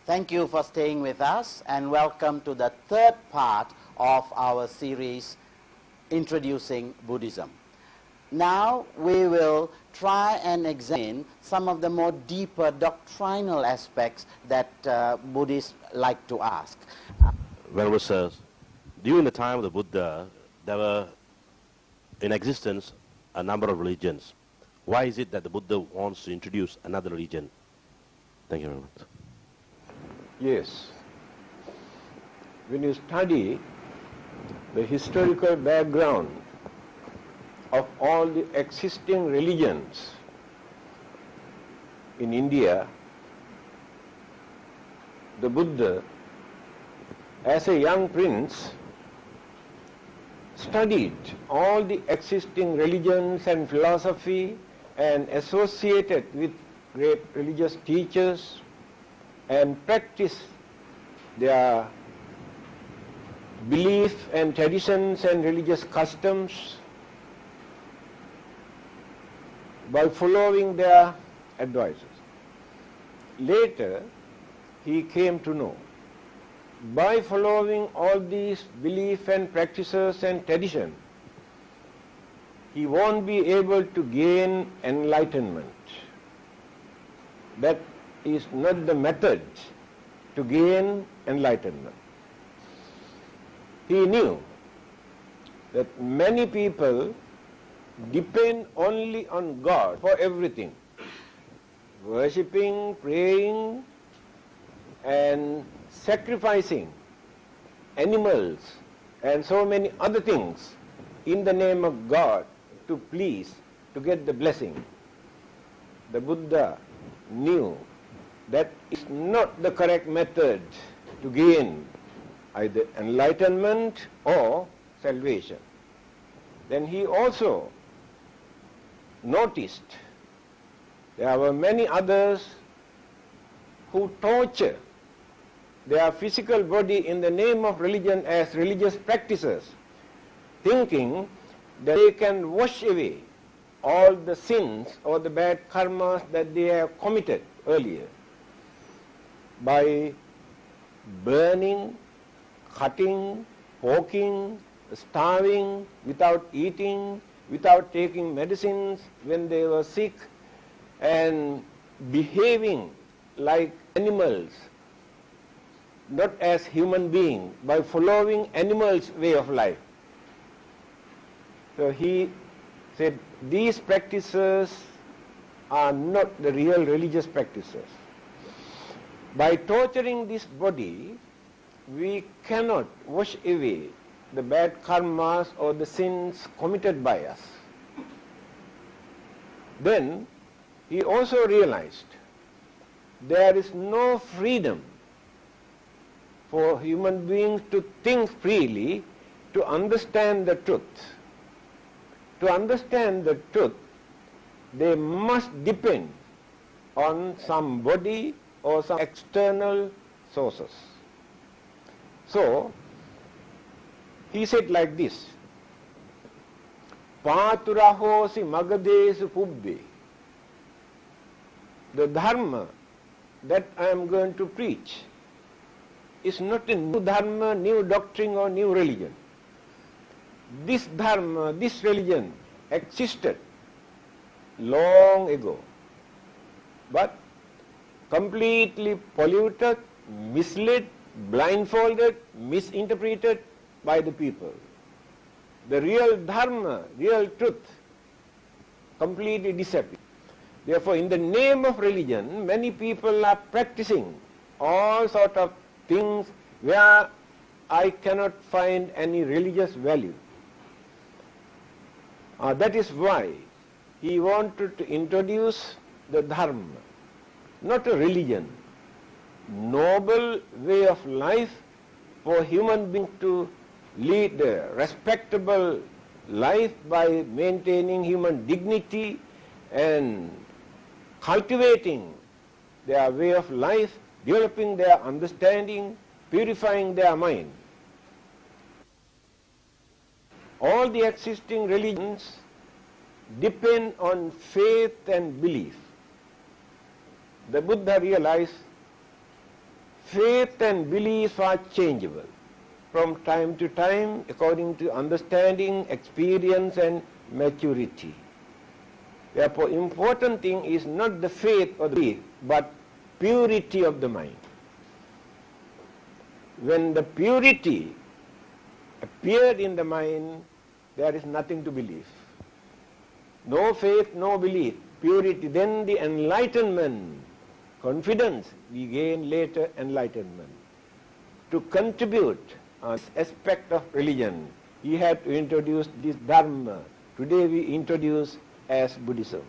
Thank you for staying with us, and welcome to the third part of our series, Introducing Buddhism. Now we will try and examine some of the more deeper doctrinal aspects that Buddhists like to ask. Venerable sirs, during the time of the Buddha, there were in existence a number of religions. Why is it that the Buddha wants to introduce another religion? Thank you very much. Yes. When you study the historical background of all the existing religions in India, the Buddha, as a young prince, studied all the existing religions and philosophy and associated with great religious teachers and practiced their belief and traditions and religious customs by following their advices. Later, he came to know, by following all these belief and practices and tradition, he won't be able to gain enlightenment. That is not the method to gain enlightenment. He knew that many people depend only on God for everything, worshipping, praying, and sacrificing animals and so many other things in the name of God to please, to get the blessing. The Buddha knew that is not the correct method to gain either enlightenment or salvation. Then he also noticed there were many others who torture their physical body in the name of religion as religious practices, thinking that they can wash away all the sins or the bad karmas that they have committed earlier by burning, cutting, poking, starving, without eating, without taking medicines when they were sick, and behaving like animals, not as human beings, by following animals' way of life. So he said, these practices are not the real religious practices. By torturing this body, we cannot wash away the bad karmas or the sins committed by us. Then he also realized there is no freedom for human beings to think freely, to understand the truth. To understand the truth, they must depend on somebody or some external sources. So, he said like this, Paturahosi magadesu pubbe. The dharma that I am going to preach is not a new dharma, new doctrine or new religion. This dharma, this religion existed long ago, but completely polluted, misled, blindfolded, misinterpreted by the people. The real dharma, real truth, completely disappeared. Therefore, in the name of religion, many people are practicing all sort of things where I cannot find any religious value. That is why he wanted to introduce the dharma, not a religion, noble way of life for human beings to lead a respectable life by maintaining human dignity and cultivating their way of life, developing their understanding, purifying their mind. All the existing religions depend on faith and belief. The Buddha realized faith and belief are changeable from time to time according to understanding, experience and maturity. Therefore, important thing is not the faith or the belief, but purity of the mind. When the purity appeared in the mind, there is nothing to believe. No faith, no belief, purity. Then the enlightenment, confidence, we gain later enlightenment. To contribute an aspect of religion, we have to introduce this Dharma. Today we introduce as Buddhism.